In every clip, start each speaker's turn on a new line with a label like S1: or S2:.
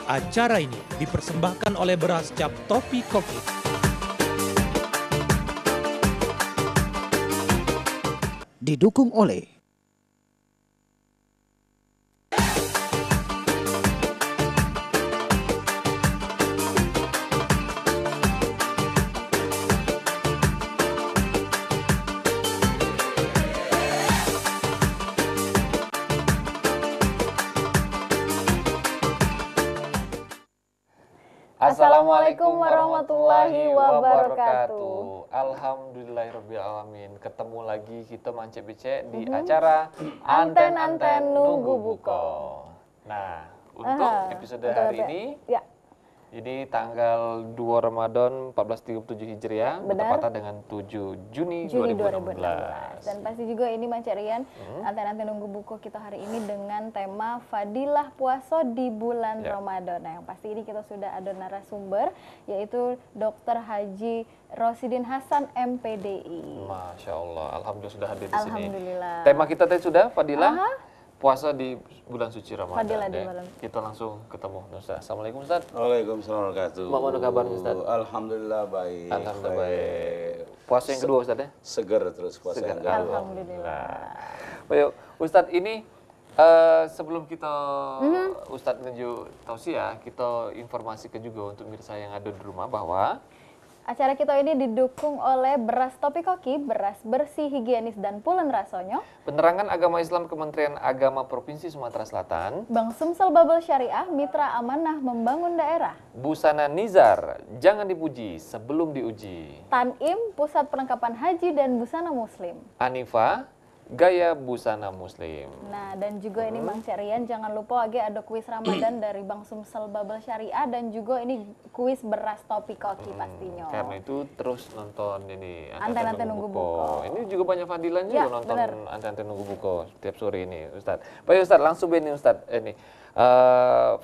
S1: Acara ini dipersembahkan oleh beras cap Topi Koki.
S2: Didukung oleh
S3: Assalamualaikum warahmatullahi wabarakatuh. Alhamdulillahirrabbilalamin. Ketemu lagi kita Mance Becek di acara Anten-Anten Nunggu Buko. Nah, untuk episode hari ini, jadi tanggal 2 Ramadan 1437 Hijriah, bertepatan dengan 7 Juni 2016.
S4: Dan pasti juga ini Mance Rian, Anten-Anten Nunggu Buku kita hari ini dengan tema Fadilah Puasa di bulan Ramadan. Nah, yang pasti ini kita sudah ada narasumber, yaitu Dr. Haji Rosidin Hasan, MPDI.
S3: Masya Allah, Alhamdulillah sudah hadir di sini.
S4: Alhamdulillah.
S3: Tema kita tadi sudah Fadilah puasa di bulan suci Ramadan.
S4: Fadilah di bulan.
S3: Kita langsung ketemu Ustaz. Assalamualaikum Ustaz.
S5: Waalaikumsalam warahmatullahi wabarakatuh.
S3: Bagaimana kabar Ustaz?
S5: Alhamdulillah baik.
S3: Alhamdulillah baik. Puasa yang kedua Ustaz ya?
S5: Seger terus puasa yang kedua.
S4: Alhamdulillah.
S3: Baik, Ustaz ini sebelum kita Ustaz menuju tausiah, kita informasikan juga untuk mirsa yang ada di rumah bahwa
S4: acara kita ini didukung oleh beras Topi Koki, beras bersih, higienis, dan pulen rasonyo.
S3: Penerangan Agama Islam Kementerian Agama Provinsi Sumatera Selatan.
S4: Bank Sumsel Babel Syariah, Mitra Amanah Membangun Daerah.
S3: Busana Nizar, jangan dipuji sebelum diuji.
S4: Tanim, Pusat Perlengkapan Haji dan Busana Muslim.
S3: Anifa, Gaya Busana Muslim.
S4: Nah, dan juga ini Bang Syarian, jangan lupa lagi ada kuis Ramadan dari Bank Sumsel Babel Syariah, dan juga ini kuis beras Topi Koki pastinya.
S3: Karena itu terus nonton ini
S4: Anten-Anten Nunggu Buko.
S3: Ini juga banyak fadilahnya juga nonton
S4: bener.
S3: Anten-Anten Nunggu Buko setiap sore ini, Ustaz. Baik Ustaz, langsung ini Ustaz, ini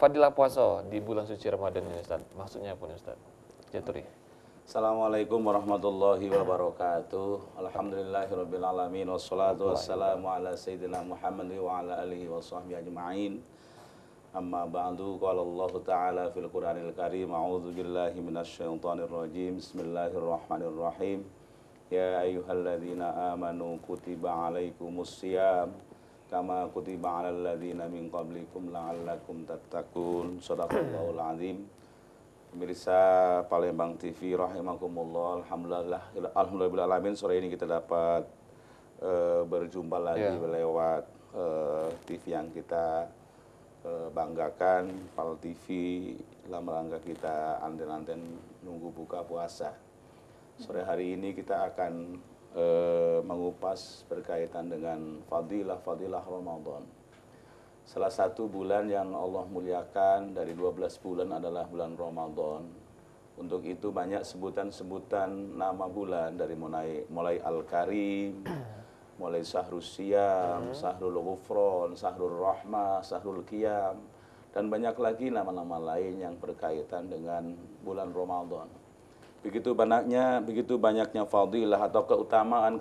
S3: fadilah puasa di bulan suci Ramadan ini Ustaz. Maksudnya apa nih Ustaz? Jaturi.
S5: Assalamualaikum warahmatullahi wabarakatuh. Alhamdulillahirrabbilalamin. Wassalatu wassalamu ala sayyidina Muhammad wa ala alihi wa sahbihi ajma'in. Amma ba'du, qala Allah Ta'ala fil Qur'anil Karim, a'udzu billahi minasyaitonir rajim. Bismillahirrahmanirrahim. Ya ayyuhalladzina amanu kutiba alaikumus shiyam kama kutiba alal ladzina min qablikum la'allakum tattaqun. Shadaqallahul azim. Pemirsa Palembang TV rahimakumullah, alhamdulillah sore ini kita dapat berjumpa lagi lewat TV yang kita banggakan, Pal TV, dalam rangka kita Anten-Anten Nunggu Buka Puasa. Sore hari ini kita akan mengupas berkaitan dengan fadilah Ramadan. Salah satu bulan yang Allah muliakan dari 12 bulan adalah bulan Ramadan. Untuk itu banyak sebutan-sebutan nama bulan dari mulai Al-Karim, mulai Syahrul Siyam, Syahrul Ghufron, Syahrul Rahmah, Syahrul Qiyam, dan banyak lagi nama-nama lain yang berkaitan dengan bulan Ramadan. Begitu banyaknya fadilah atau keutamaan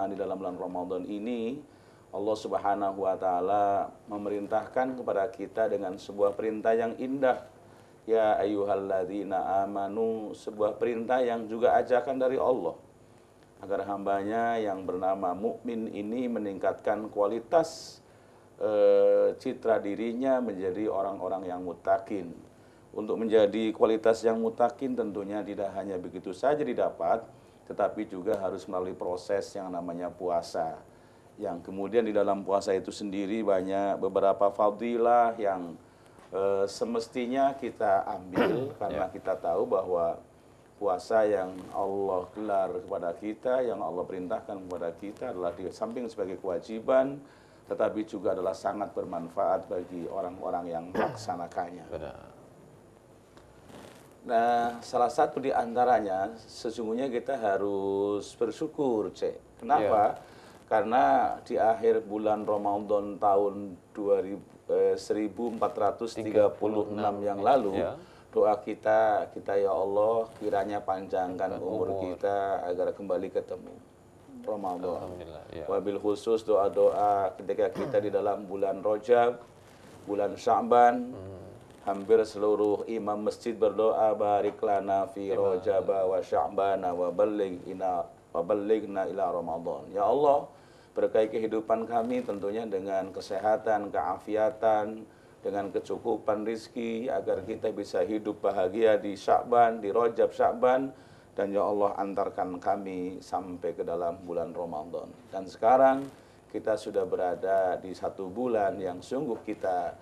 S5: di dalam bulan Ramadan ini, Allah Subhanahu wa Ta'ala memerintahkan kepada kita dengan sebuah perintah yang indah. Ya ayyuhalladzina amanu, sebuah perintah yang juga ajakan dari Allah, agar hambanya yang bernama mukmin ini meningkatkan kualitas citra dirinya menjadi orang-orang yang muttaqin. Untuk menjadi kualitas yang muttaqin tentunya tidak hanya begitu saja didapat, tetapi juga harus melalui proses yang namanya puasa. Yang kemudian di dalam puasa itu sendiri banyak beberapa fadilah yang semestinya kita ambil karena kita tahu bahwa puasa yang Allah gelar kepada kita, yang Allah perintahkan kepada kita adalah di samping sebagai kewajiban, tetapi juga adalah sangat bermanfaat bagi orang-orang yang melaksanakannya.
S3: Benar.
S5: Nah, salah satu di antaranya sesungguhnya kita harus bersyukur, Cek. Kenapa? Karena di akhir bulan Ramadan tahun 1436 yang lalu, doa kita ya Allah kiranya panjangkan umur kita agar kembali ketemu Ramadan. Wabil khusus doa-doa ketika kita di dalam bulan Rajab, bulan Sya'ban, hampir seluruh imam masjid berdoa barik lana fi Rajab wa Sya'ban wa ballighna ila Ramadan. Ya Allah, berkahi kehidupan kami tentunya dengan kesehatan, keafiatan, dengan kecukupan rizki agar kita bisa hidup bahagia di Sya'ban, di Rajab Sya'ban, dan ya Allah antarkan kami sampai ke dalam bulan Ramadan. Dan sekarang kita sudah berada di satu bulan yang sungguh kita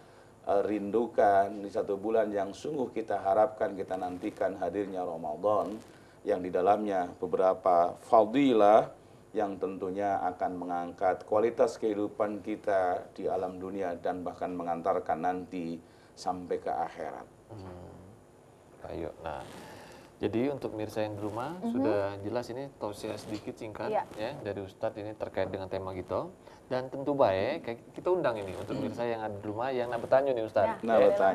S5: rindukan, di satu bulan yang sungguh kita harapkan, kita nantikan hadirnya Ramadan, yang di dalamnya beberapa fadilah yang tentunya akan mengangkat kualitas kehidupan kita di alam dunia dan bahkan mengantarkan nanti sampai ke akhirat.
S3: Ayo, nah, jadi untuk mirsa yang di rumah sudah jelas ini tausiah sedikit singkat ya dari Ustadz ini terkait dengan tema kita. Dan tentu baik kita undang ini untuk mirsa yang ada di rumah yang nak bertanya nih Ustadz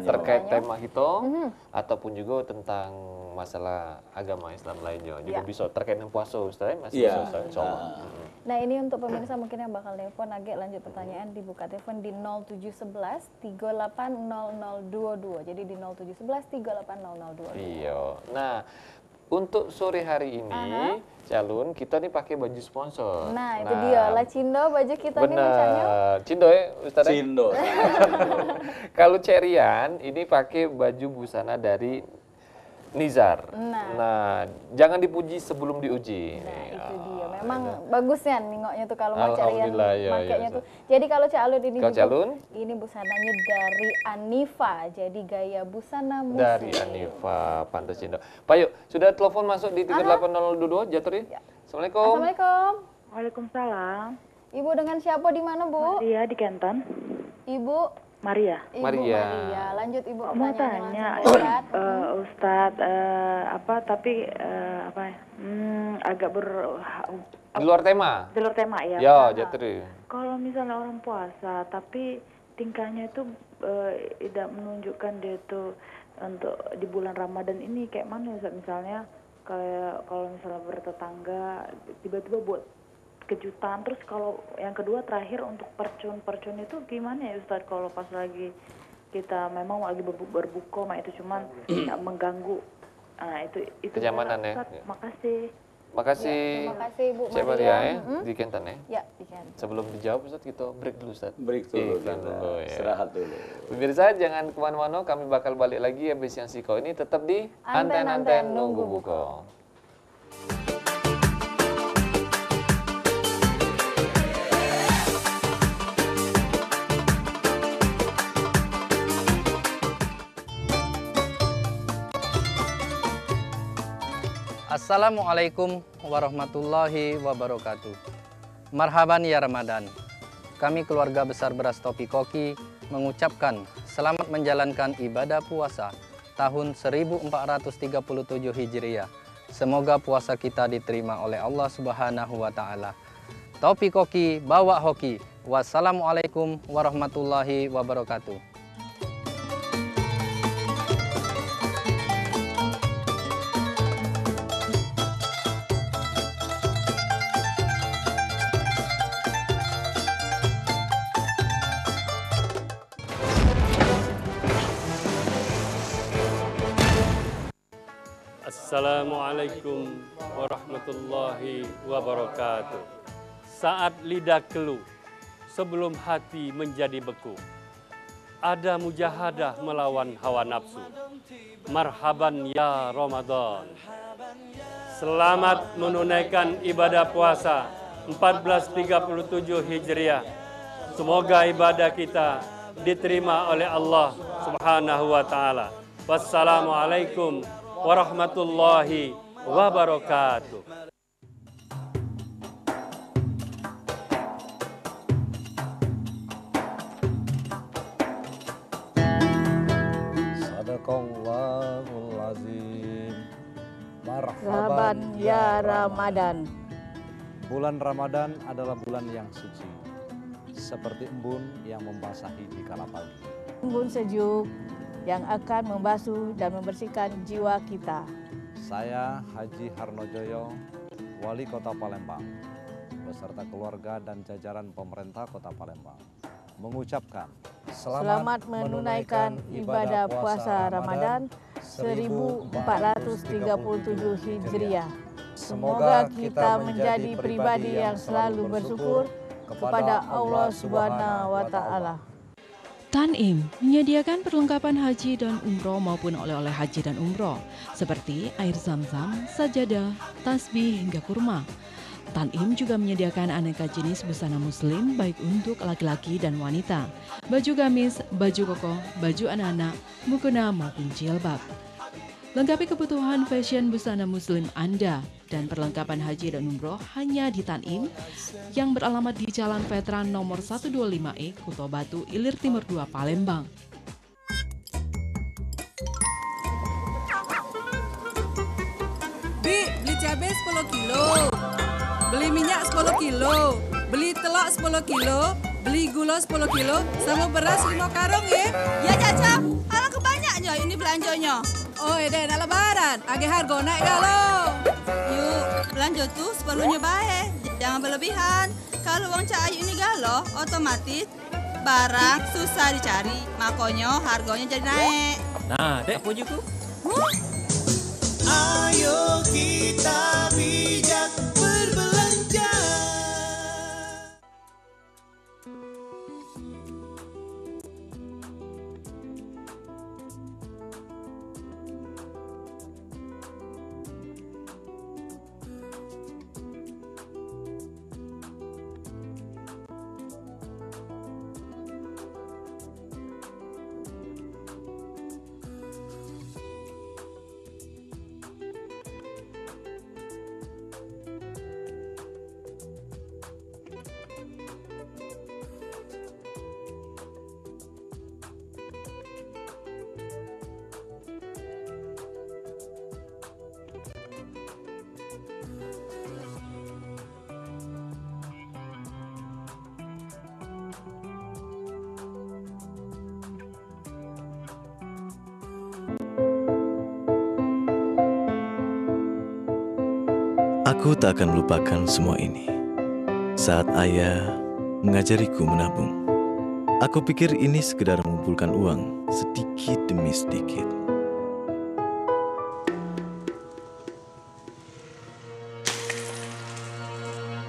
S3: terkait tema kita ataupun juga tentang masalah agama Islam lainnya juga bisa terkait dengan puasa Ustadz masih bisa Ustadz insyaallah.
S4: Nah ini untuk pemirsa mungkin yang bakal telepon agak lanjut pertanyaan dibuka telepon di 0711 380022. Jadi di 0711 380022.
S3: Iya. Nah, untuk sore hari ini calon kita nih pakai baju sponsor.
S4: Nah, itu dia lah Cindo baju kita nih
S3: benar.
S4: macamnya.
S3: Cindo ya Ustaz.
S5: Cindo.
S3: Kalau Cerian ini pakai baju busana dari Nizar. Nah, jangan dipuji sebelum diuji.
S4: Nah, itu dia. Memang bagusnya nengoknya tuh kalau Cerian makainya tuh. Jadi kalau Calun ini ini busananya dari Anifa. Jadi gaya busana muslim.
S3: Dari Anifa, pantas Cindo. Pak Yuk, sudah telepon masuk di 38022 Jaturi? Ya. Assalamualaikum.
S4: Assalamualaikum.
S6: Waalaikumsalam.
S4: Ibu dengan siapa di mana, Bu?
S6: Maria di Kenton.
S4: Ibu
S6: Maria.
S4: Ibu Maria. Lanjut Ibu
S6: mau tanya, Ustadz, agak
S3: di luar tema.
S6: Di luar tema ya.
S3: Ya, Jatri.
S6: Kalau misalnya orang puasa, tapi tingkahnya itu tidak menunjukkan dia itu untuk di bulan Ramadan ini kayak mana Ustadz? Misalnya kayak kalau misalnya bertetangga tiba-tiba buat kejutan. Terus kalau yang kedua terakhir untuk percun itu gimana ya Ustadz kalau pas lagi kita memang lagi berbuka itu cuman nggak mengganggu. Nah itu
S3: kenyamanan ya.
S6: Makasih.
S3: Makasih.
S4: Terima kasih Bu
S3: Cik Maria ya di Kenton ya.
S4: Ya, di Kenton.
S3: Sebelum dijawab Ustadz kita break dulu Ustadz.
S5: Break dulu. Istirahat dulu.
S3: Pemirsa jangan kemana-mana, kami bakal balik lagi habis yang siko ini tetap di Anten-Anten Nunggu Buka.
S7: Assalamualaikum warahmatullahi wabarakatuh. Marhaban ya Ramadan. Kami keluarga besar Beras Topi Koki mengucapkan selamat menjalankan ibadah puasa tahun 1437 Hijriah. Semoga puasa kita diterima oleh Allah Subhanahu wa taala. Topi Koki bawa hoki. Wassalamualaikum warahmatullahi wabarakatuh.
S8: Assalamualaikum warahmatullahi wabarakatuh. Saat lidah keluh, sebelum hati menjadi beku, ada mujahadah melawan hawa nafsu. Marhaban ya Ramadan. Selamat menunaikan ibadah puasa 1437 Hijriah. Semoga ibadah kita diterima oleh Allah Subhanahu wa taala. Wassalamualaikum warahmatullahi wabarakatuh.
S9: Marhaban ya Ramadan.
S10: Bulan Ramadan adalah bulan yang suci, seperti embun yang membasahi di kala pagi.
S9: Embun sejuk yang akan membasuh dan membersihkan jiwa kita.
S10: Saya Haji Harnojoyo, Wali Kota Palembang, beserta keluarga dan jajaran pemerintah Kota Palembang, mengucapkan
S9: selamat menunaikan ibadah puasa Ramadan 1437 Hijriah. Semoga kita menjadi pribadi yang selalu bersyukur kepada Allah Subhanahu wa Ta'ala.
S11: Tan'im menyediakan perlengkapan haji dan umroh maupun oleh-oleh haji dan umroh seperti air zam-zam, sajadah, tasbih hingga kurma. Tan'im juga menyediakan aneka jenis busana muslim baik untuk laki-laki dan wanita, baju gamis, baju koko, baju anak-anak, mukena maupun jilbab. Lengkapi kebutuhan fashion busana muslim Anda dan perlengkapan haji dan umroh hanya di Tan'im yang beralamat di Jalan Veteran nomor 125E, Kuto Batu, Ilir Timur 2, Palembang.
S12: Bi, beli cabai 10 kilo, beli minyak 10 kilo, beli telur 10 kilo, beli gula 10 kilo, sama beras 5 karung ya.
S13: Ya Caca, alang kebanyaknya ini belanjanya.
S12: Oh, nak lebaran, agak harga naik galo.
S13: Yuk, belanja tuh seperlunya baik, jangan berlebihan. Kalau uang Cak Ayu ini galo, otomatis barang susah dicari, makanya harganya jadi naik.
S14: Nah, dek, apa juga?
S15: Ayo kita bijak berbelanja.
S16: Aku tak akan melupakan semua ini. Saat ayah mengajariku menabung, aku pikir ini sekedar mengumpulkan uang sedikit demi sedikit.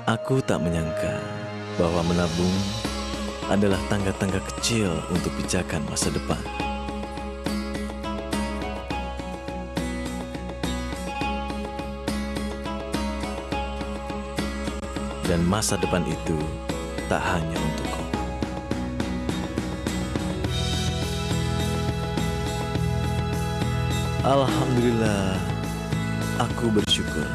S16: Aku tak menyangka bahwa menabung adalah tangga-tangga kecil untuk pijakan masa depan. Dan masa depan itu tak hanya untukku. Alhamdulillah, aku bersyukur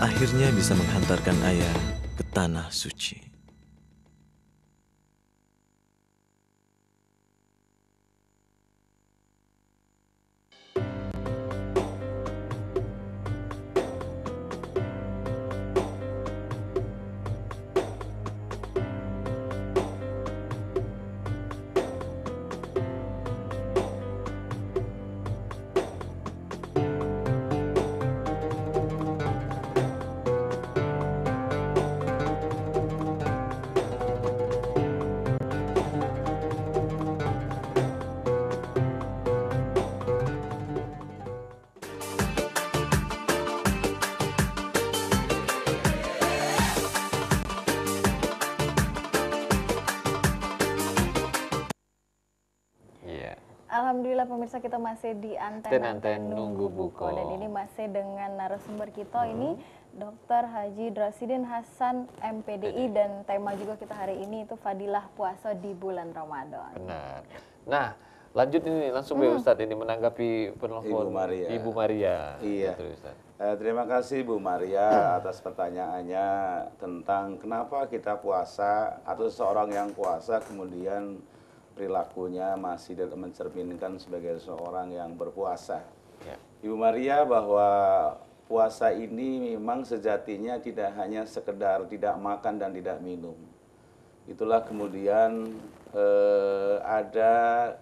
S16: akhirnya bisa menghantarkan ayah ke tanah suci.
S4: Alhamdulillah pemirsa, kita masih di Anten Nunggu Buko. Dan ini masih dengan narasumber kita ini Dr. Haji Drasidin Hasan MPDI, dan tema juga kita hari ini itu Fadilah Puasa di bulan Ramadan.
S3: Benar. Nah, lanjut ini langsung ya Ustadz ini menanggapi penelpon Ibu Maria.
S5: Iya. Terima kasih Bu Maria atas pertanyaannya tentang kenapa kita puasa atau seseorang yang puasa kemudian perilakunya masih tidak mencerminkan sebagai seorang yang berpuasa. Ya. Ibu Maria, bahwa puasa ini memang sejatinya tidak hanya sekedar tidak makan dan tidak minum. Itulah kemudian ada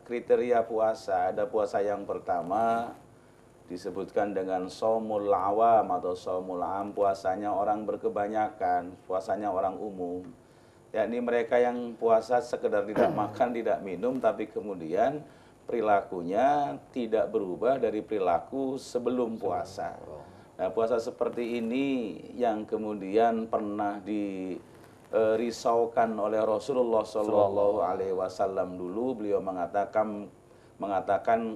S5: kriteria puasa. Ada puasa yang pertama disebutkan dengan shaumul awam atau shaumul am, puasanya orang berkebanyakan, puasanya orang umum. Yakni mereka yang puasa sekedar tidak makan, tidak minum, tapi kemudian perilakunya tidak berubah dari perilaku sebelum puasa. Nah, puasa seperti ini yang kemudian pernah dirisaukan oleh Rasulullah Shallallahu Alaihi Wasallam dulu. Beliau mengatakan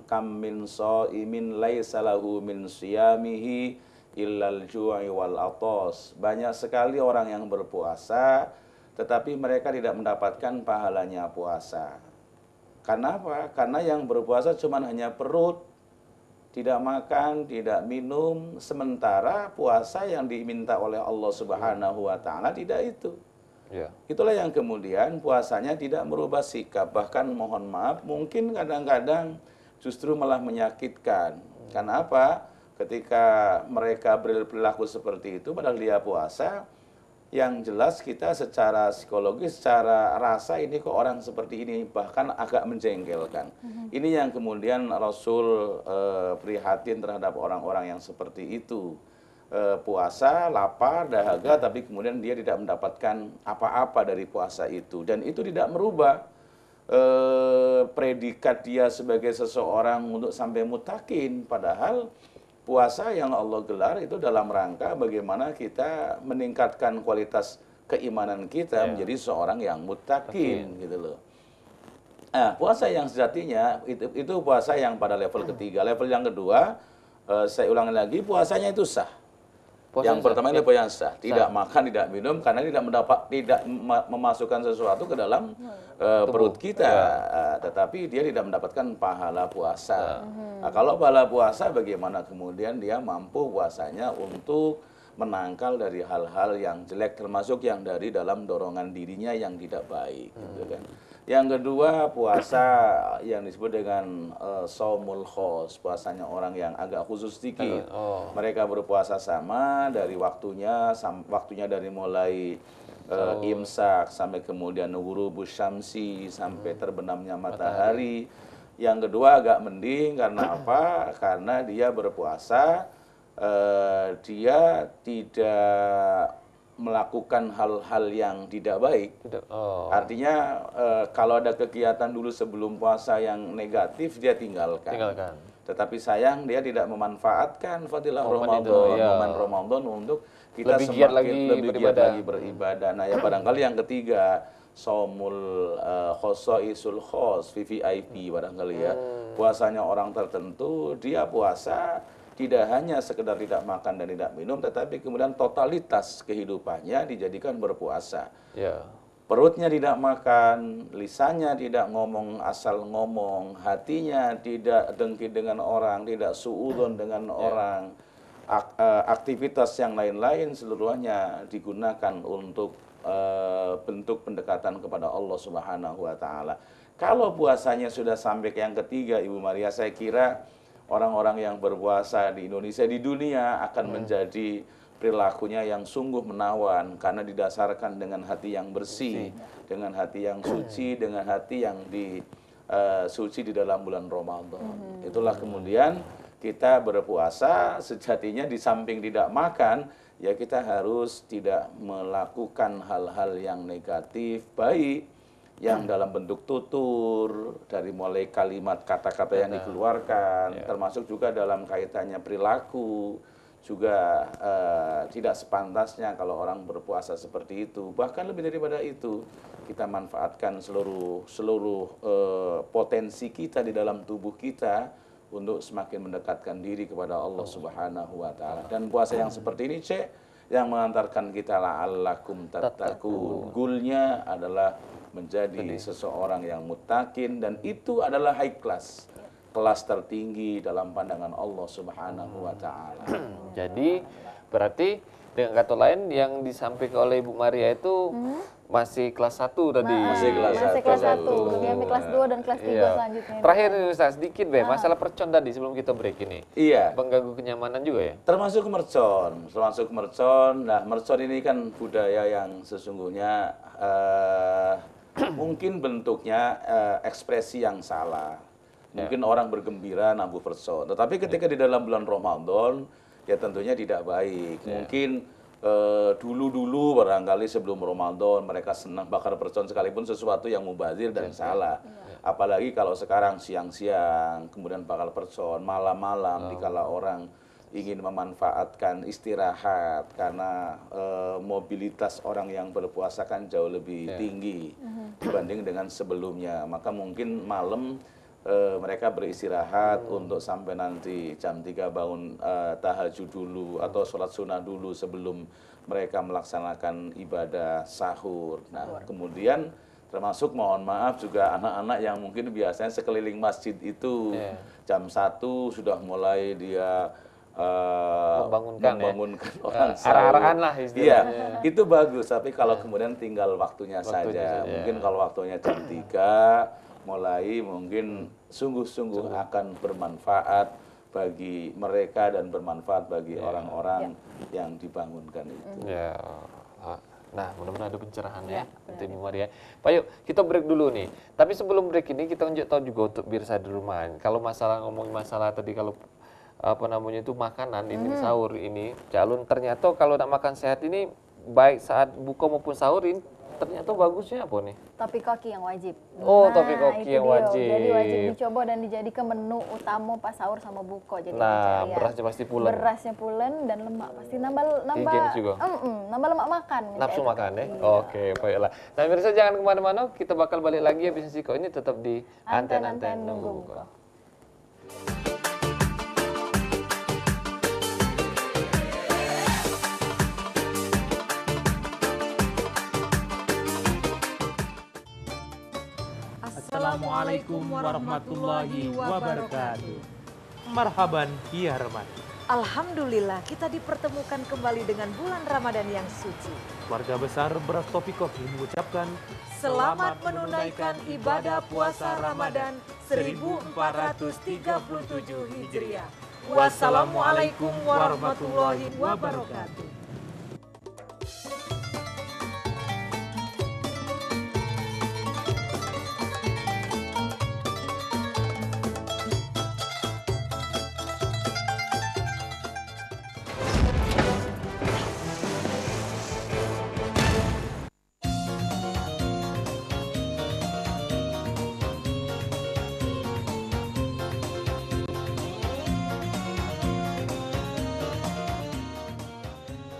S5: kam min shaimin laisa lahu min siyamihi illal ju'i wal atas. Banyak sekali orang yang berpuasa tetapi mereka tidak mendapatkan pahalanya puasa. Karena apa? Karena yang berpuasa cuma hanya perut, tidak makan, tidak minum, sementara puasa yang diminta oleh Allah Subhanahu wa taala tidak itu. Ya. Itulah yang kemudian puasanya tidak merubah sikap, bahkan mohon maaf mungkin kadang-kadang justru malah menyakitkan. Karena apa? Ketika mereka berperilaku seperti itu padahal dia puasa, yang jelas kita secara psikologis, secara rasa ini kok orang seperti ini, bahkan agak menjengkelkan. Ini yang kemudian Rasul prihatin terhadap orang-orang yang seperti itu. Puasa, lapar, dahaga, tapi kemudian dia tidak mendapatkan apa-apa dari puasa itu. Dan itu tidak merubah predikat dia sebagai seseorang untuk sampai mutakin. Padahal puasa yang Allah gelar itu dalam rangka bagaimana kita meningkatkan kualitas keimanan kita menjadi seorang yang mutakin gitu loh. Nah, puasa yang sejatinya itu puasa yang pada level ketiga. Level yang kedua, saya ulangi lagi, puasanya itu sah. Yang pertama itu yang sah, tidak makan, tidak minum karena tidak memasukkan sesuatu ke dalam perut kita, tetapi dia tidak mendapatkan pahala puasa. Nah, kalau pahala puasa bagaimana kemudian dia mampu puasanya untuk menangkal dari hal-hal yang jelek, termasuk yang dari dalam dorongan dirinya yang tidak baik, gitu kan. Yang kedua, puasa yang disebut dengan shaumul khos, puasanya orang yang agak khusus sedikit. Mereka berpuasa sama dari waktunya dari mulai imsak sampai kemudian ghurubus syamsi, sampai terbenamnya matahari. Yang kedua agak mending karena apa? Karena dia berpuasa, dia tidak melakukan hal-hal yang tidak baik. Artinya kalau ada kegiatan dulu sebelum puasa yang negatif dia tinggalkan. Tetapi sayang dia tidak memanfaatkan fadilah momen Ramadan untuk kita
S3: lebih giat
S5: lagi beribadah. Nah, ya barangkali yang ketiga, shaumul khosaisul khos, VVIP barangkali ya. Puasanya orang tertentu, dia puasa tidak hanya sekedar tidak makan dan tidak minum, tetapi kemudian totalitas kehidupannya dijadikan berpuasa. Perutnya tidak makan, lisannya tidak ngomong asal ngomong, hatinya tidak dengki dengan orang, tidak suudzon dengan orang. Aktivitas yang lain-lain seluruhnya digunakan untuk bentuk pendekatan kepada Allah Subhanahu wa taala. Kalau puasanya sudah sampai ke yang ketiga, Ibu Maria, saya kira orang-orang yang berpuasa di Indonesia, di dunia akan menjadi perilakunya yang sungguh menawan karena didasarkan dengan hati yang bersih, dengan hati yang suci, dengan hati yang suci di dalam bulan Ramadan. Itulah kemudian kita berpuasa sejatinya di samping tidak makan, ya kita harus tidak melakukan hal-hal yang negatif, baik yang dalam bentuk tutur, dari mulai kalimat kata-kata yang dikeluarkan, termasuk juga dalam kaitannya perilaku, juga tidak sepantasnya kalau orang berpuasa seperti itu. Bahkan lebih daripada itu, kita manfaatkan seluruh potensi kita di dalam tubuh kita untuk semakin mendekatkan diri kepada Allah Subhanahu wa taala. Dan puasa yang seperti ini, yang mengantarkan kita la'allakum tattaqun. Goalnya adalah menjadi seseorang yang muttaqin, dan itu adalah high class, kelas tertinggi dalam pandangan Allah Subhanahu wa taala.
S3: Jadi berarti dengan kata lain yang disampaikan oleh Ibu Maria itu masih kelas 1 tadi.
S5: Masih kelas
S4: 1. Diambil kelas 2 dan kelas 3 selanjutnya.
S3: Terakhir nih Ustaz, sedikit masalah percon tadi sebelum kita break ini.
S5: Iya.
S3: Mengganggu kenyamanan juga ya?
S5: Termasuk mercon. Nah, mercon ini kan budaya yang sesungguhnya mungkin bentuknya ekspresi yang salah. Mungkin orang bergembira nabuh mercon. Tetapi ketika di dalam bulan Ramadan, ya tentunya tidak baik. Mungkin dulu-dulu barangkali sebelum Ramadan mereka senang bakar mercon sekalipun sesuatu yang mubazir dan salah. Apalagi kalau sekarang siang-siang kemudian bakar mercon, malam-malam dikala orang ingin memanfaatkan istirahat karena mobilitas orang yang berpuasa kan jauh lebih tinggi dibanding dengan sebelumnya. Maka mungkin malam mereka beristirahat untuk sampai nanti jam 3 bangun tahajud dulu atau sholat sunnah dulu sebelum mereka melaksanakan ibadah sahur. Nah, kemudian termasuk mohon maaf juga anak-anak yang mungkin biasanya sekeliling masjid itu jam 1 sudah mulai dia membangunkan orang
S3: arah-arahan lah istilahnya.
S5: Iya, itu bagus. Tapi kalau kemudian tinggal waktunya saja. Mungkin kalau waktunya jam 3 mulai mungkin sungguh-sungguh akan bermanfaat bagi mereka dan bermanfaat bagi orang-orang yang dibangunkan itu.
S3: Ya. Nah, mudah-mudahan ada pencerahan ya, nanti Bu Maria. Pak, yuk kita break dulu nih. Tapi sebelum break ini kita tahu juga untuk pemirsa di rumah. Kalau ngomongin masalah tadi kalau itu makanan ini sahur ini calon ternyata kalau nak makan sehat ini baik saat buka maupun sahur ini ternyata bagusnya apa nih?
S4: Topi koki yang wajib.
S3: Topi koki yang wajib.
S4: Jadi wajib dicoba dan dijadikan menu utama pas sahur sama buka. Jadi
S3: berasnya pasti pulen.
S4: Berasnya pulen dan lemak pasti nambah
S3: juga.
S4: Nambah lemak makan.
S3: Nafsu makan ya. Oke, baiklah. Nah, pemirsa jangan kemana-mana, kita bakal balik lagi ya bisnis Iko ini tetap di Anten Nunggu Buka.
S1: Assalamualaikum warahmatullahi wabarakatuh. Marhaban ya Ramadan.
S14: Alhamdulillah kita dipertemukan kembali dengan bulan Ramadan yang suci.
S1: Keluarga besar Beras Topi Koki mengucapkan
S14: selamat menunaikan ibadah puasa Ramadan 1437 Hijriah. Wassalamualaikum warahmatullahi wabarakatuh.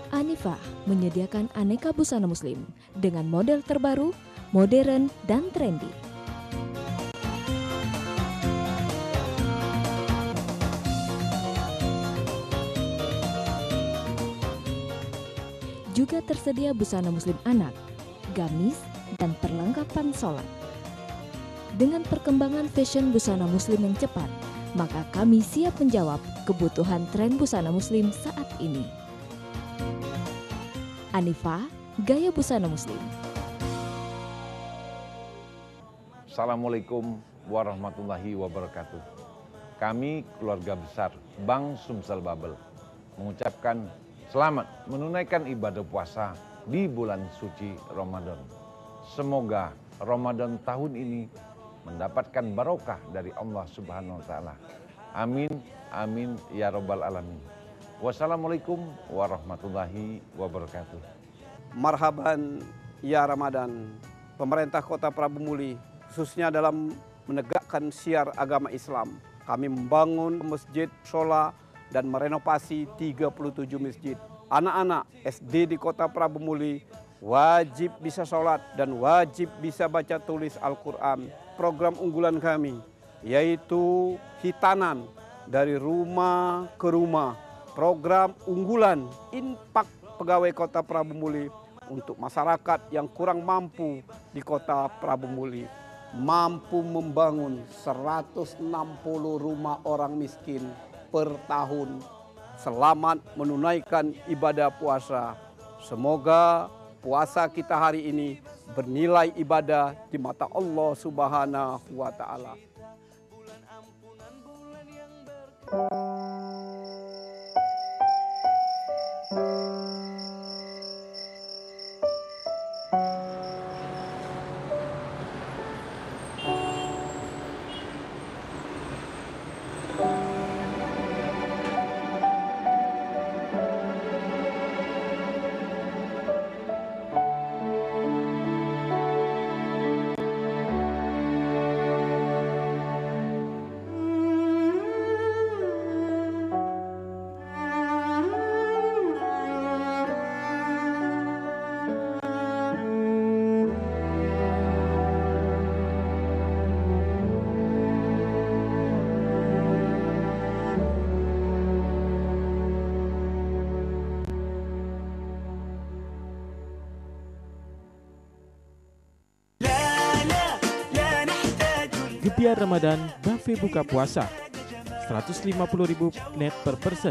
S11: Anifah menyediakan aneka busana muslim dengan model terbaru, modern, dan trendy. Juga tersedia busana muslim anak, gamis, dan perlengkapan sholat. Dengan perkembangan fashion busana muslim yang cepat, maka kami siap menjawab kebutuhan tren busana muslim saat ini. Anifah, gaya busana muslim.
S10: Assalamualaikum warahmatullahi wabarakatuh. Kami keluarga besar Bank Sumsel Babel mengucapkan selamat menunaikan ibadah puasa di bulan suci Ramadan. Semoga Ramadan tahun ini mendapatkan barokah dari Allah Subhanahu wa taala. Amin, amin ya rabbal alamin. Wassalamualaikum warahmatullahi wabarakatuh.
S17: Marhaban ya Ramadan. Pemerintah Kota Prabu Muli khususnya dalam menegakkan syiar agama Islam. Kami membangun masjid, shola, dan merenovasi 37 masjid. Anak-anak SD di Kota Prabu Muli wajib bisa sholat dan wajib bisa baca tulis Al-Quran. Program unggulan kami yaitu hitanan dari rumah ke rumah. Program unggulan infak pegawai Kota Prabu Muli untuk masyarakat yang kurang mampu di Kota Prabu Muli. Mampu membangun 160 rumah orang miskin per tahun. Selamat menunaikan ibadah puasa. Semoga puasa kita hari ini bernilai ibadah di mata Allah Subhanahu wa Ta'ala.
S1: Gebiar Ramadan Buffet buka puasa 150.000 net per person.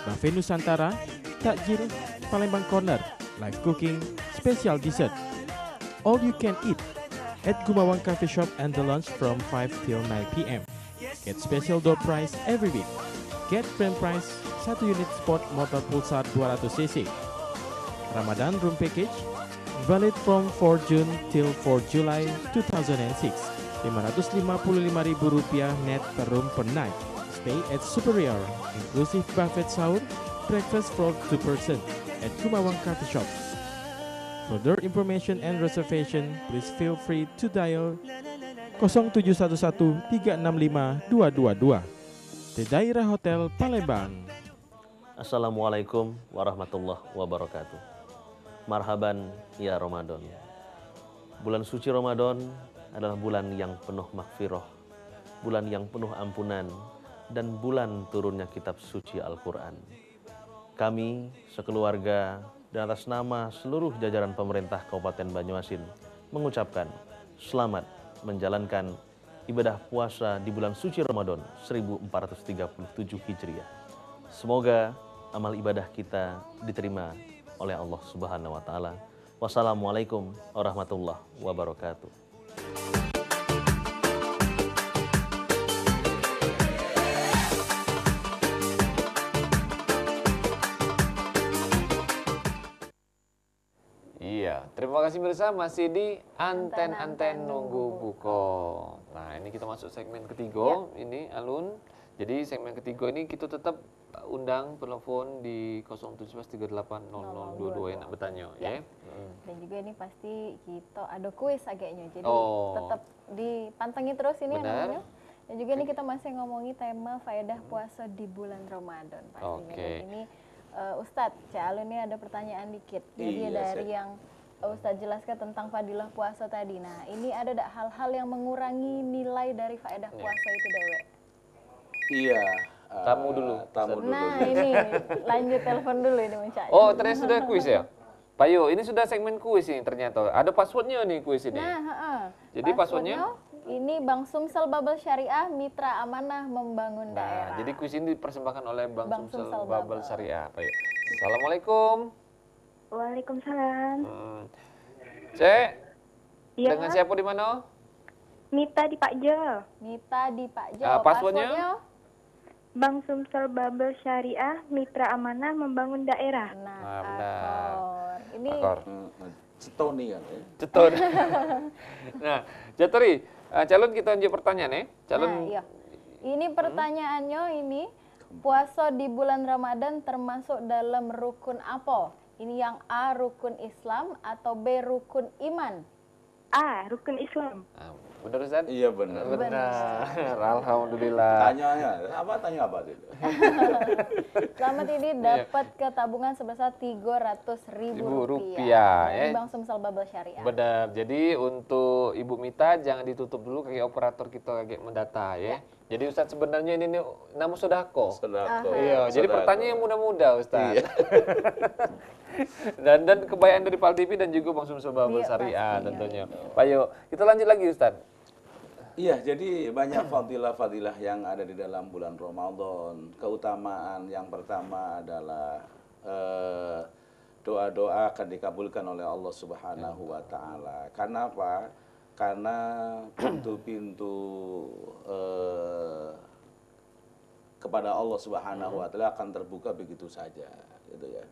S1: Buffet Nusantara, takjil, Palembang Corner, live cooking, special dessert. All you can eat at Gumawang Cafe Shop and the lunch from 5 till 9 p.m. Get special door price every week. Get frame price 1 unit sport motor Pulsar 200cc. Ramadan room package valid from 4 June till 4 July 2006. Rp555.000 net per room per night. Stay at Superior, inclusive buffet sahur, breakfast for 2 person at Gumawang Cafe Shop. Further information and reservation, please feel free to dial 0711 365 222. The Daerah Hotel Palembang.
S18: Assalamualaikum warahmatullahi wabarakatuh. Marhaban ya Ramadan. Bulan suci Ramadan adalah bulan yang penuh makfirah, bulan yang penuh ampunan, dan bulan turunnya kitab suci Al-Quran. Kami sekeluarga dan atas nama seluruh jajaran pemerintah Kabupaten Banyuasin mengucapkan selamat menjalankan ibadah puasa di bulan suci Ramadan 1437 Hijriah. Semoga amal ibadah kita diterima oleh Allah Subhanahu wa Ta'ala. Wassalamualaikum warahmatullahi wabarakatuh.
S3: Iya, terima kasih pemirsa, masih di Anten-Anten Nunggu Buko. Nah, ini kita masuk segmen ketiga, ini Alun. Jadi segmen ketiga ini kita tetap undang penelpon di 07380022 enak bertanya ya.
S4: Dan juga ini pasti kita ada kuis agaknya, jadi tetap dipantengin terus ini namanya. Dan juga ini kita masih ngomongi tema faedah puasa di bulan Ramadan pastinya. Dan ini Ustadz, Cak Alun ini ada pertanyaan dikit. Jadi dari yang Ustadz jelaskan tentang fadilah puasa tadi. Nah, ini ada tak hal-hal yang mengurangi nilai dari faedah puasa itu Dewe?
S5: Iya.
S3: Tamu dulu.
S4: Nah, ini lanjut telepon dulu ini Cak.
S3: Oh, ternyata sudah kuis ya? Pak Yo, ini sudah segmen kuis ini ternyata. Ada passwordnya nih kuis ini.
S4: Nah,
S3: jadi passwordnya?
S4: Ini Bank Sumsel Bubble Syariah, Mitra Amanah Membangun Daerah.
S3: Jadi kuis ini dipersembahkan oleh Bank Sumsel Bubble Syariah. Pak Yo. Assalamualaikum.
S19: Waalaikumsalam.
S3: Cek,
S19: Iya.
S3: dengan siapa di mana?
S19: Mita di Pakjo.
S4: Mita di Pakjo.
S3: Passwordnya?
S19: Bank Sumsel Bubble Syariah, Mitra Amanah Membangun Daerah.
S3: Nah, benar.
S4: Ini
S5: Cetoni kan ya?
S3: Cetoni. Nah, Jateri, calon kita lanjut pertanyaan ya. Calon.
S4: Nah, iya. Ini pertanyaannya ini, puasa di bulan Ramadan termasuk dalam rukun apa? Ini yang A, rukun Islam, atau B, rukun iman?
S19: A, rukun Islam.
S3: Benar Ustaz?
S5: Iya benar.
S3: Benar. Alhamdulillah.
S5: Tanya apa itu?
S4: Selamat ini dapat ke tabungan sebesar Rp300.000
S3: ya.
S4: Dari Bank Sumsel Bubble Syariah.
S3: Benar. Jadi untuk Ibu Mita jangan ditutup dulu kayak operator kita kayak mendata ya. Jadi Ustaz sebenarnya ini namu sodako. Iya. Jadi pertanyaan yang mudah-mudah Ustaz. Iya. dan kebayaan dari Pal TV dan juga Bank Sumsel Bubble Syariah tentunya. Pak Yo, kita lanjut lagi Ustaz.
S5: Iya, jadi banyak fadilah-fadilah yang ada di dalam bulan Ramadan. Keutamaan yang pertama adalah doa-doa akan dikabulkan oleh Allah Subhanahu wa taala. Karena apa? Karena pintu-pintu kepada Allah Subhanahu wa taala akan terbuka begitu saja, gitu ya.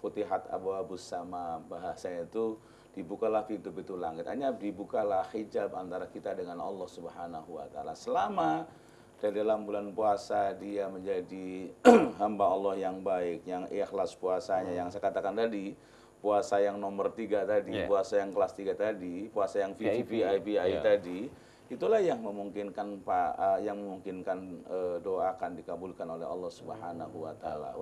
S5: Futihat abwabus sama, bahasanya itu dibukalah pintu-pintu langit. Hanya dibukalah hijab antara kita dengan Allah Subhanahu wa taala. Selama dari dalam bulan puasa dia menjadi hamba Allah yang baik, yang ikhlas puasanya, yang saya katakan tadi, puasa yang nomor 3 tadi, puasa yang kelas 3 tadi, puasa yang VIP tadi, itulah yang memungkinkan doa akan dikabulkan oleh Allah Subhanahu wa taala.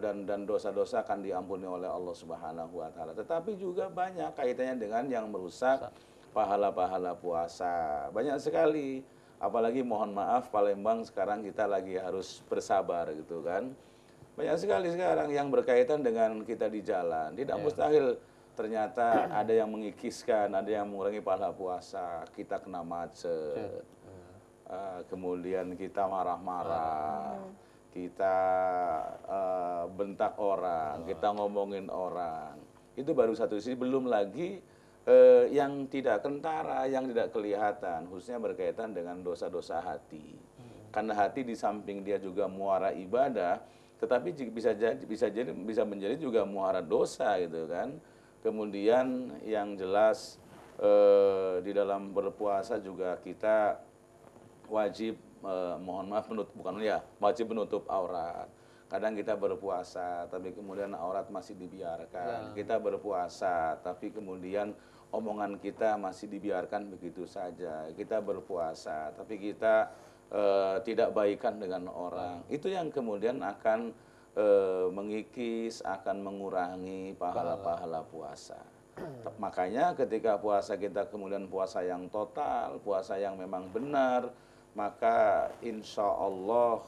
S5: Dan dosa-dosa akan diampuni oleh Allah Subhanahu wa taala. Tetapi juga banyak kaitannya dengan yang merusak pahala-pahala puasa. Banyak sekali. Apalagi mohon maaf Palembang sekarang kita lagi harus bersabar gitu kan. Banyak sekali sekarang yang berkaitan dengan kita di jalan. Tidak mustahil ternyata ada yang mengikiskan, ada yang mengurangi pahala puasa, kita kena macet. Kemudian kita marah-marah. Kita bentak orang, kita ngomongin orang. Itu baru satu sisi, belum lagi yang tidak kentara, yang tidak kelihatan, khususnya berkaitan dengan dosa-dosa hati. Karena hati di samping dia juga muara ibadah, tetapi bisa menjadi juga muara dosa gitu kan. Kemudian yang jelas di dalam berpuasa juga kita wajib mohon maaf wajib menutup aurat. Kadang kita berpuasa tapi kemudian aurat masih dibiarkan. Kita berpuasa tapi kemudian omongan kita masih dibiarkan begitu saja. Kita berpuasa tapi kita tidak baikan dengan orang. Itu yang kemudian akan mengikis, akan mengurangi pahala-pahala puasa. Makanya ketika puasa kita kemudian puasa yang total, puasa yang memang benar, maka insya Allah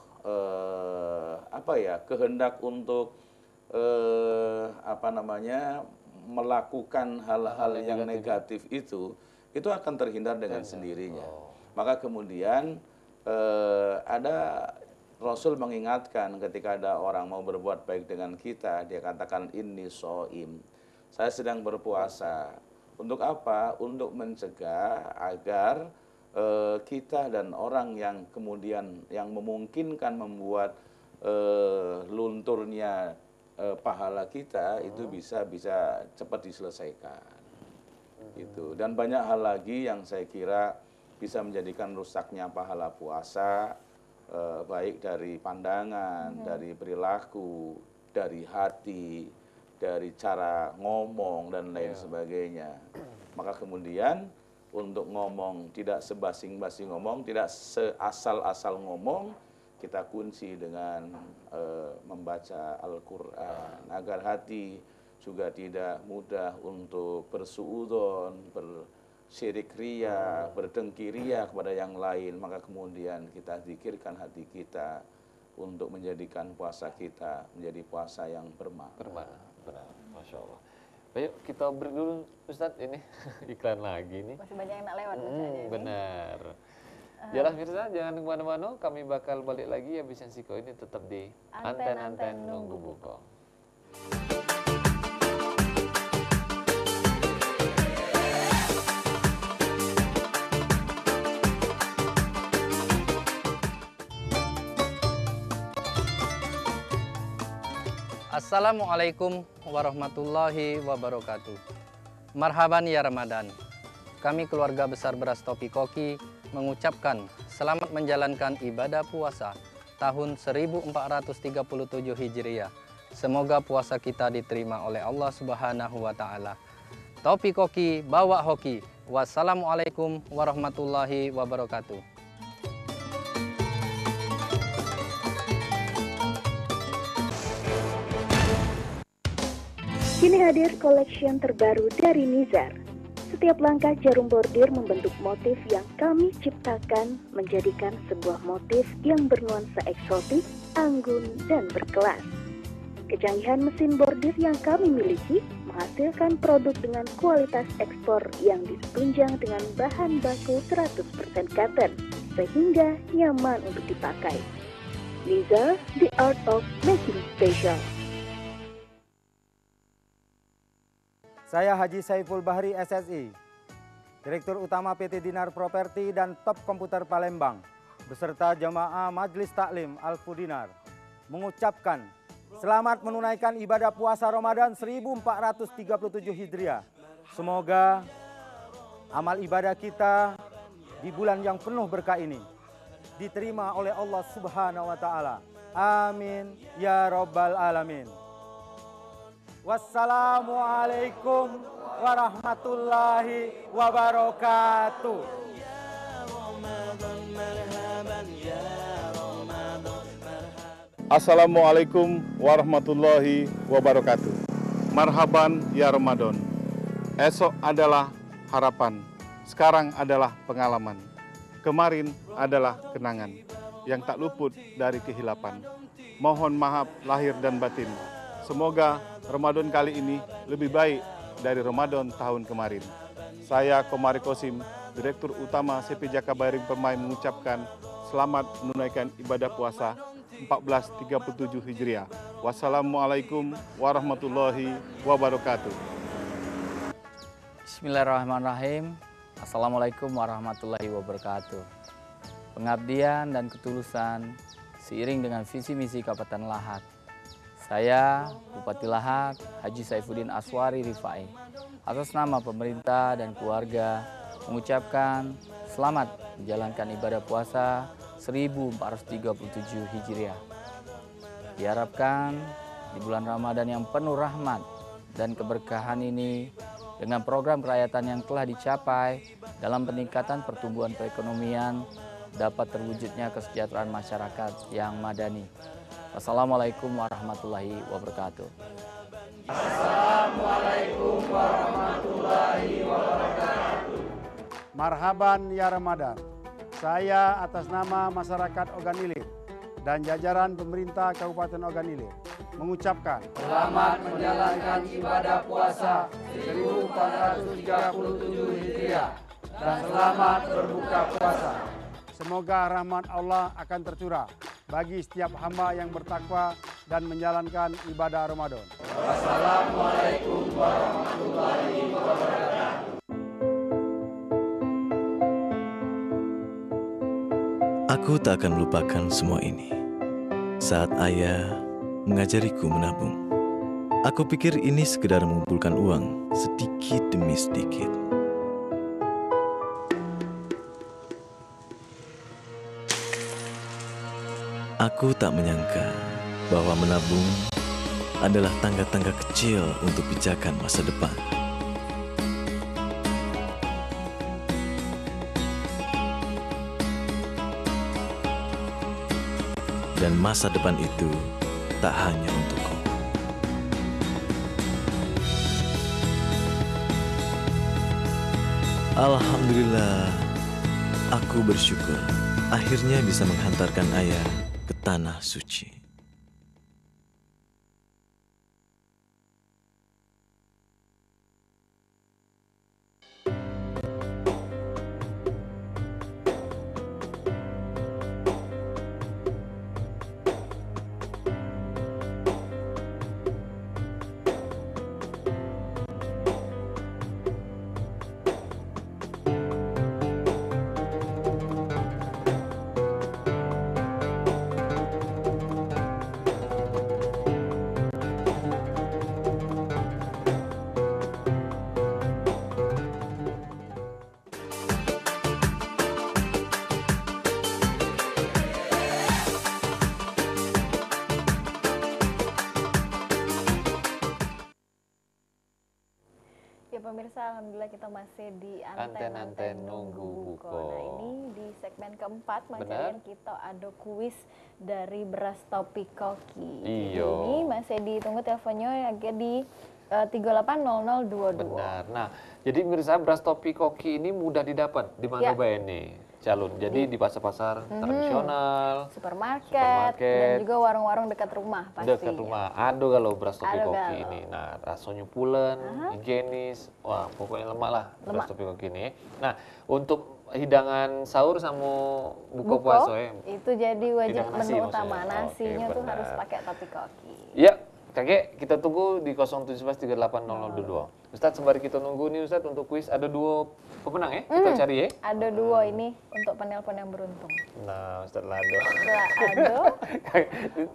S5: kehendak untuk melakukan hal-hal yang negatif itu akan terhindar dengan sendirinya. Maka kemudian ada Rasul mengingatkan ketika ada orang mau berbuat baik dengan kita, dia katakan inni shaim, saya sedang berpuasa. Untuk apa? Untuk mencegah agar kita dan orang yang kemudian yang memungkinkan membuat lunturnya pahala kita itu bisa cepat diselesaikan. Gitu. Dan banyak hal lagi yang saya kira bisa menjadikan rusaknya pahala puasa, baik dari pandangan, dari perilaku, dari hati, dari cara ngomong dan lain sebagainya. Maka kemudian untuk ngomong tidak sebasing-basing ngomong, tidak seasal-asal ngomong, kita kunci dengan membaca Al-Quran agar hati juga tidak mudah untuk bersuudzon, bersyirik riya, berdengki riya kepada yang lain. Maka kemudian kita zikirkan hati kita untuk menjadikan puasa kita menjadi puasa yang bermakna.
S3: Benar, Masya Allah. Ayo kita break dulu Ustadz, ini iklan lagi nih.
S4: Masih banyak yang nak lewat Ustadz.
S3: Benar. Yalah Mirza, jangan kemana-mana, kami bakal balik lagi ya Bisensiko ini tetap di Anten-Anten Nunggu Buko.
S7: Assalamualaikum warahmatullahi wabarakatuh. Marhaban ya Ramadan. Kami keluarga besar Beras Topi Koki mengucapkan selamat menjalankan ibadah puasa tahun 1437 Hijriah. Semoga puasa kita diterima oleh Allah Subhanahu wa taala. Topi Koki bawa hoki. Wassalamualaikum warahmatullahi wabarakatuh.
S20: Kini hadir collection terbaru dari Nizar. Setiap langkah jarum bordir membentuk motif yang kami ciptakan menjadikan sebuah motif yang bernuansa eksotik, anggun, dan berkelas. Kecanggihan mesin bordir yang kami miliki menghasilkan produk dengan kualitas ekspor yang ditunjang dengan bahan baku 100% cotton, sehingga nyaman untuk dipakai. Nizar, the art of making special.
S21: Saya Haji Saiful Bahri SSI, Direktur Utama PT Dinar Properti dan Top Komputer Palembang, beserta jamaah Majelis Taklim Al-Fudinar, mengucapkan selamat menunaikan ibadah puasa Ramadan 1437 Hijriah. Semoga amal ibadah kita di bulan yang penuh berkah ini diterima oleh Allah Subhanahu wa Ta'ala. Amin ya Rabbal Alamin. Wassalamualaikum warahmatullahi wabarakatuh.
S22: Assalamualaikum warahmatullahi wabarakatuh. Marhaban ya Ramadan. Esok adalah harapan, sekarang adalah pengalaman, kemarin adalah kenangan yang tak luput dari kehilapan. Mohon maaf lahir dan batin. Semoga Ramadan kali ini lebih baik dari Ramadan tahun kemarin. Saya Komari Kosim, Direktur Utama CP Jakabaring Permai mengucapkan selamat menunaikan ibadah puasa 1437 Hijriah. Wassalamualaikum warahmatullahi wabarakatuh.
S23: Bismillahirrahmanirrahim. Assalamualaikum warahmatullahi wabarakatuh. Pengabdian dan ketulusan seiring dengan visi misi Kabupaten Lahat. Saya, Bupati Lahat, Haji Saifuddin Aswari Rifai, atas nama pemerintah dan keluarga mengucapkan selamat menjalankan ibadah puasa 1437 Hijriah. Diharapkan di bulan Ramadan yang penuh rahmat dan keberkahan ini, dengan program kerakyatan yang telah dicapai dalam peningkatan pertumbuhan perekonomian, dapat terwujudnya kesejahteraan masyarakat yang madani. Wassalamualaikum warahmatullahi wabarakatuh.
S21: Assalamualaikum warahmatullahi wabarakatuh.
S24: Marhaban ya Ramadan. Saya atas nama masyarakat Ogan Ilir dan jajaran pemerintah Kabupaten Ogan Ilir mengucapkan
S21: selamat menjalankan ibadah puasa 1437 Hijriah dan selamat berbuka puasa.
S24: Semoga rahmat Allah akan tercurah bagi setiap hamba yang bertakwa dan menjalankan ibadah Ramadan.
S21: Wassalamualaikum warahmatullahi wabarakatuh.
S16: Aku tak akan melupakan semua ini. Saat ayah mengajariku menabung, aku pikir ini sekedar mengumpulkan uang sedikit demi sedikit. Aku tak menyangka bahwa menabung adalah tangga-tangga kecil untuk pijakan masa depan. Dan masa depan itu tak hanya untukku. Alhamdulillah, aku bersyukur akhirnya bisa menghantarkan ayah ke tanah suci.
S4: Pemirsa, alhamdulillah kita masih di Anten Nunggu Buko. Nah, ini di segmen keempat Mas kita ada kuis dari Beras Topi Koki. Ini masih ditunggu teleponnya lagi di 380022.
S3: Benar. Nah, jadi pemirsa Beras Topi Koki ini mudah didapat di mana ini? Calon. Jadi di pasar-pasar tradisional,
S4: supermarket, dan juga warung-warung dekat rumah pasti.
S3: Dekat rumah. Ada kalau Beras Topi Koki ini. Nah, rasanya pulen, higienis. Wah, pokoknya lemak lah Beras Topi Koki ini. Nah, untuk hidangan sahur sama buka puasa
S4: itu jadi wajib menu utama. Nasinya tuh harus pakai Topi Koki.
S3: Ya, Kakek, kita tunggu di 0713380022. Ustadz, sembari kita nunggu nih Ustadz untuk kuis, ada 2 pemenang ya? Kita cari ya.
S4: Ada 2 ini untuk penelpon yang beruntung.
S3: Nah, Ustadz Lado.
S4: Lado.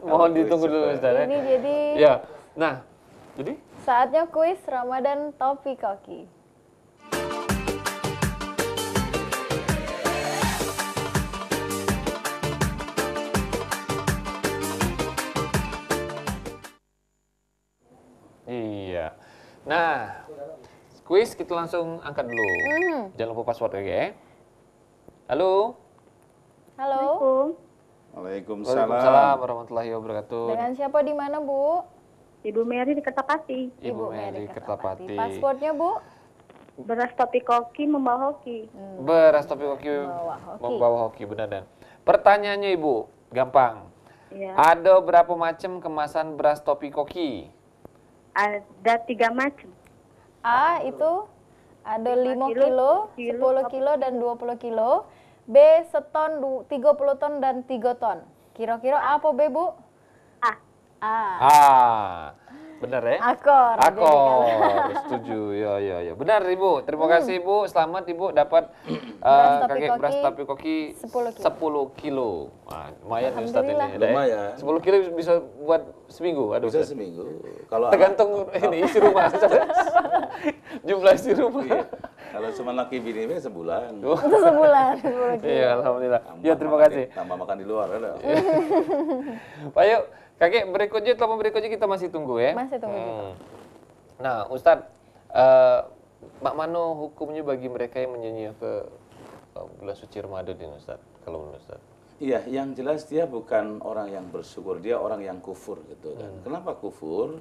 S3: Mohon ditunggu dulu Ustadz ya.
S4: Ini jadi.
S3: Ya, nah, jadi?
S4: Saatnya kuis Ramadan Topi Koki.
S3: Iya. Nah, kuis kita langsung angkat dulu. Jangan lupa password ya. Halo.
S4: Halo.
S22: Waalaikumsalam.
S3: Waalaikumsalam warahmatullahi wabarakatuh.
S4: Dengan siapa di mana, Bu?
S19: Ibu Mary di Kertapati.
S3: Ibu Mary Kertapati.
S4: Passwordnya, Bu?
S19: Beras topi koki membawa hoki.
S3: Beras topi koki membawa hoki, benar dan. Pertanyaannya Ibu, gampang.
S19: Ya.
S3: Ada berapa macam kemasan beras topi koki?
S19: Ada 3 macam.
S4: A itu ada 5 kilo, 10 kilo, dan 20 kilo. B seton, 30 ton, dan 3 ton. Kira-kira apa B, Bu?
S3: Ah, benar ya?
S4: Akor.
S3: Setuju. Ya. Benar Ibu. Terima kasih Ibu. Selamat Ibu dapat kakek beras topi koki 10 kilo. Wah, lumayan nih Ustadz ini.
S5: Lumayan.
S3: 10 kilo bisa buat seminggu. Aduh,
S5: bisa seminggu. Kalau
S3: tergantung ini isi rumah. Jumlah isi rumah.
S5: Iya. Kalau cuma laki bini sebulan.
S4: Itu sebulan.
S3: Iya, alhamdulillah. Ya, terima kasih.
S5: Tambah makan di luar ada.
S3: Pak yuk, kakek berikutnya, telepon berikutnya kita masih tunggu ya.
S4: Masih tunggu juga.
S3: Nah, Ustadz, Mak Mano hukumnya bagi mereka yang menyanyi ke bulan suci Ramadan ini Ustadz, kalau menurut Ustadz?
S5: Iya, yang jelas dia bukan orang yang bersyukur, dia orang yang kufur gitu kan. Kenapa kufur?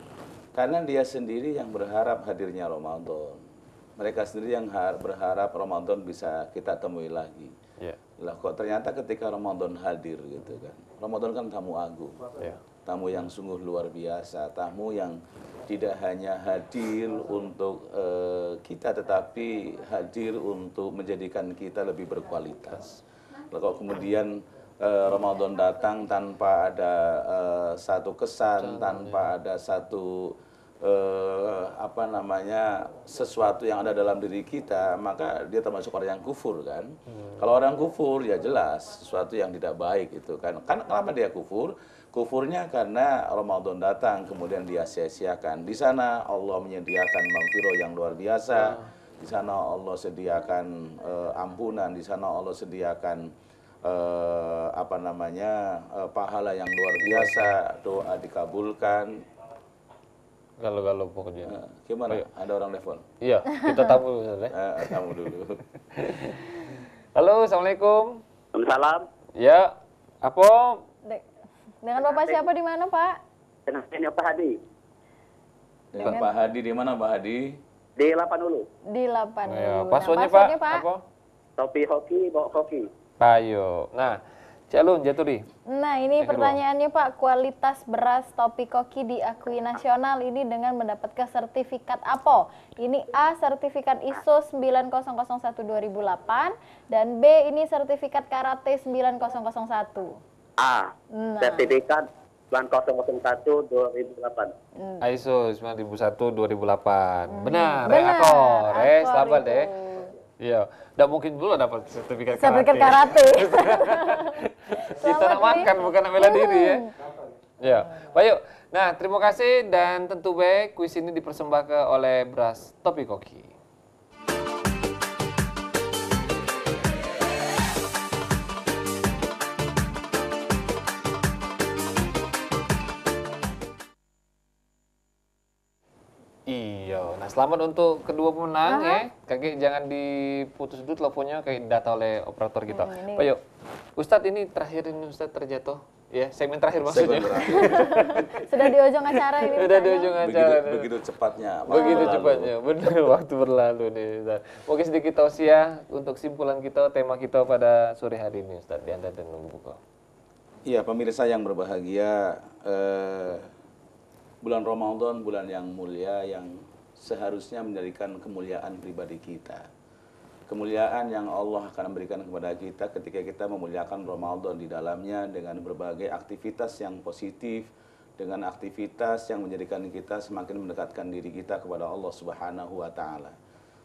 S5: Karena dia sendiri yang berharap hadirnya Ramadan. Mereka sendiri yang berharap Ramadan bisa kita temui lagi.
S3: Yeah.
S5: Lah kok ternyata ketika Ramadan hadir gitu kan. Ramadan kan tamu agung.
S3: Yeah.
S5: Tamu yang sungguh luar biasa, tamu yang tidak hanya hadir untuk kita tetapi hadir untuk menjadikan kita lebih berkualitas. Kalau kemudian Ramadan datang tanpa ada satu kesan, tanpa ada satu sesuatu yang ada dalam diri kita, maka dia termasuk orang yang kufur kan. Kalau orang kufur ya jelas sesuatu yang tidak baik itu kan. Kenapa dia kufur? Kufurnya karena Ramadan datang kemudian dia sia-siakan. Di sana Allah menyediakan maghfirah yang luar biasa. Di sana Allah sediakan ampunan, di sana Allah sediakan pahala yang luar biasa, doa dikabulkan.
S3: Galau-galau pokoknya.
S5: Gimana? Ada orang telepon?
S3: Iya, kita tamu dulu.
S5: Tamu dulu.
S3: Halo, assalamualaikum.
S2: Waalaikumsalam.
S3: Ya, apa?
S4: Dengan Bapak siapa di mana, Pak?
S2: Dengan Pak Hadi.
S5: Dengan Pak Hadi di mana, Pak Hadi?
S2: Di 8 Hulu.
S4: Di 8 Hulu.
S3: Ya, passwordnya Pak? Apa?
S2: Topi hoki, bawa hoki.
S3: Ayo. Nah, Calon Jaturi.
S4: Nah, ini pertanyaannya Pak, kualitas beras topi koki diakui nasional ini dengan mendapatkan sertifikat apa? Ini A, sertifikat ISO 9001-2008, dan B, ini sertifikat karate 9001.
S2: A, sertifikat 9001-2008.
S3: ISO 9001-2008. Benar,
S4: Benar,
S3: akor. Selamat
S4: itu.
S3: deh. Iya, tidak mungkin dulu dapat sertifikat karate.
S4: Sertifikat karate.
S3: Kita nak makan, bukan nak bela diri ya. Ya, baik. Nah, terima kasih dan tentu baik kuis ini dipersembahkan oleh beras topi koki. Iya, nah selamat untuk kedua pemenang ya. Kakek jangan diputus dulu teleponnya, kayak data oleh operator kita. Pak yuk, Ustadz ini terakhir ini Ustadz terjatuh. Ya, segmen terakhir maksudnya.
S4: Sudah di ujung acara ini.
S3: Sudah di ujung acara.
S5: Begitu cepatnya.
S3: Begitu cepatnya, benar waktu berlalu nih Ustaz. Mungkin sedikit tausiah untuk simpulan kita, tema kita pada sore hari ini Ustaz, di Anda dan membuka.
S5: Iya, pemirsa yang berbahagia, bulan Ramadan, bulan yang mulia yang seharusnya menjadikan kemuliaan pribadi kita. Kemuliaan yang Allah akan berikan kepada kita ketika kita memuliakan Ramadan di dalamnya dengan berbagai aktivitas yang positif, dengan aktivitas yang menjadikan kita semakin mendekatkan diri kita kepada Allah Subhanahu wa taala.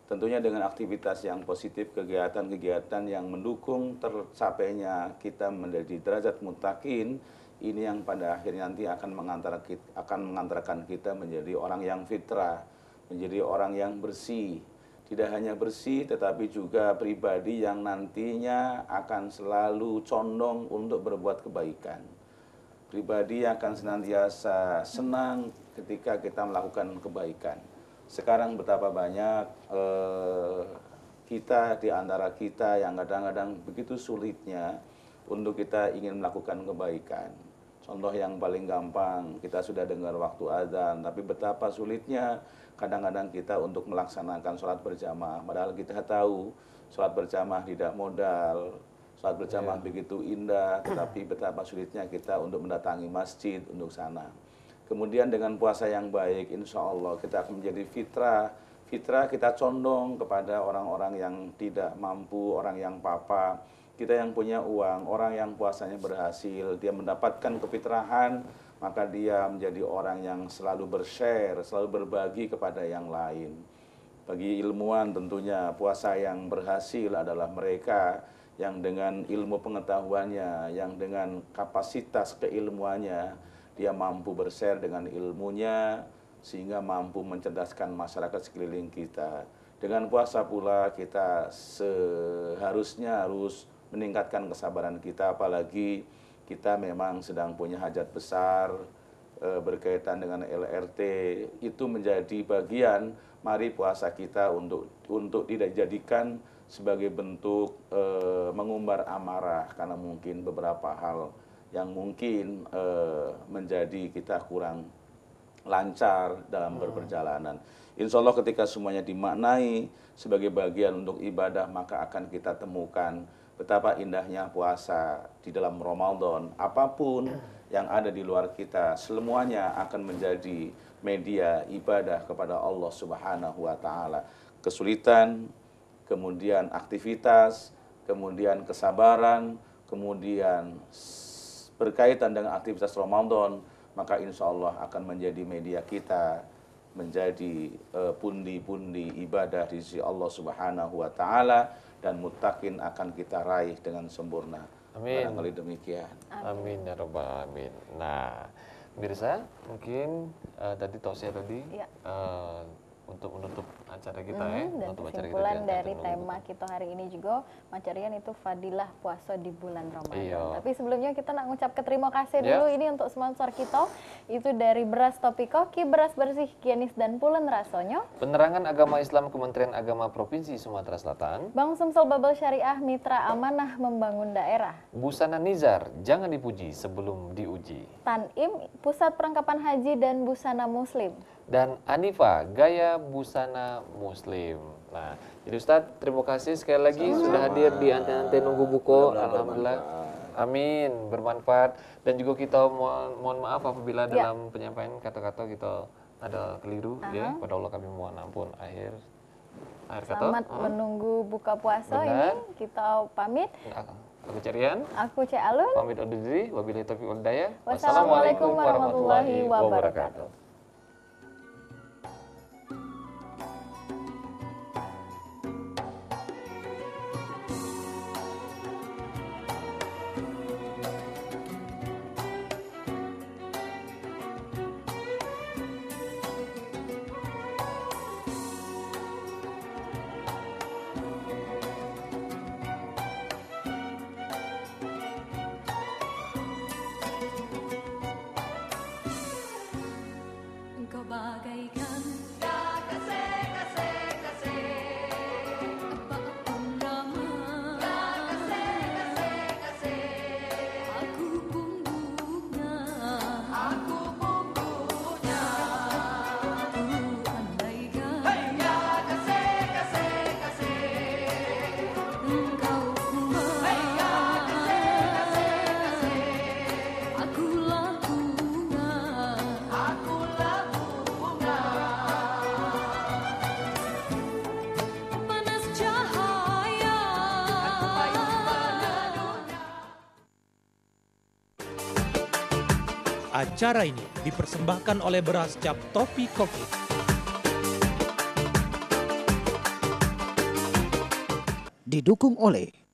S5: Tentunya dengan aktivitas yang positif, kegiatan-kegiatan yang mendukung tercapainya kita menjadi derajat muttaqin, ini yang pada akhirnya nanti akan mengantarkan kita menjadi orang yang fitrah, menjadi orang yang bersih. Tidak hanya bersih, tetapi juga pribadi yang nantinya akan selalu condong untuk berbuat kebaikan. Pribadi yang akan senantiasa senang ketika kita melakukan kebaikan. Sekarang betapa banyak kita di antara kita yang kadang-kadang begitu sulitnya untuk kita ingin melakukan kebaikan. Contoh yang paling gampang, kita sudah dengar waktu azan, tapi betapa sulitnya kadang-kadang kita untuk melaksanakan sholat berjamaah. Padahal kita tahu sholat berjamaah tidak modal, sholat berjamaah begitu indah, tetapi betapa sulitnya kita untuk mendatangi masjid untuk sana. Kemudian dengan puasa yang baik, insya Allah kita akan menjadi fitrah. Fitrah kita condong kepada orang-orang yang tidak mampu, orang yang papa. Kita yang punya uang, orang yang puasanya berhasil, dia mendapatkan kefitrahan, maka dia menjadi orang yang selalu bershare, selalu berbagi kepada yang lain. Bagi ilmuwan tentunya puasa yang berhasil adalah mereka yang dengan ilmu pengetahuannya, yang dengan kapasitas keilmuannya, dia mampu bershare dengan ilmunya, sehingga mampu mencerdaskan masyarakat sekeliling kita. Dengan puasa pula kita seharusnya harus meningkatkan kesabaran kita, apalagi kita memang sedang punya hajat besar berkaitan dengan LRT. Itu menjadi bagian, mari puasa kita untuk tidak dijadikan sebagai bentuk mengumbar amarah, karena mungkin beberapa hal yang mungkin menjadi kita kurang lancar dalam berperjalanan. Insya Allah ketika semuanya dimaknai sebagai bagian untuk ibadah, maka akan kita temukan betapa indahnya puasa di dalam Ramadan. Apapun yang ada di luar kita, semuanya akan menjadi media ibadah kepada Allah Subhanahu wa taala. Kesulitan, kemudian aktivitas, kemudian kesabaran, kemudian berkaitan dengan aktivitas Ramadan, maka insya Allah akan menjadi media kita menjadi pundi-pundi ibadah di sisi Allah Subhanahu wa taala, dan muttaqin akan kita raih dengan sempurna.
S3: Amin.
S5: Barangkali demikian.
S3: Amin ya rabbal alamin. Nah, pemirsa, mungkin tadi tausiah tadi untuk menutup acara kita
S4: dan kesimpulan dari tema kita hari ini juga Macarian itu fadilah puasa di bulan Ramadan. Tapi sebelumnya kita nak ngucap terima kasih dulu ini untuk sponsor kita, itu dari Beras Topi Koki, beras bersih, higienis dan pulen rasanya.
S3: Penerangan Agama Islam Kementerian Agama Provinsi Sumatera Selatan.
S4: Bank Sumsel Babel Syariah, mitra amanah membangun daerah.
S3: Busana Nizar, jangan dipuji sebelum diuji.
S4: Tanim, Pusat Perlengkapan Haji dan Busana Muslim.
S3: Dan Anifa, gaya busana muslim. Nah, jadi Ustadz, terima kasih sekali lagi sudah hadir di Ante-Ante Nunggu Buko. Alhamdulillah. Amin, bermanfaat. Dan juga kita mohon maaf apabila dalam penyampaian kata-kata kita ada keliru, ya. Pada Allah kami mohon ampun. Akhir kata.
S4: Selamat menunggu buka puasa. Benar. Ini kita pamit.
S3: Aku Cerian.
S4: Aku Cek Alun.
S3: Pamit undur diri. Wabillahi taufiq wal hidayah.
S4: Wassalamualaikum warahmatullahi wabarakatuh.
S6: Acara ini dipersembahkan oleh beras cap Topi Koki.
S8: Didukung oleh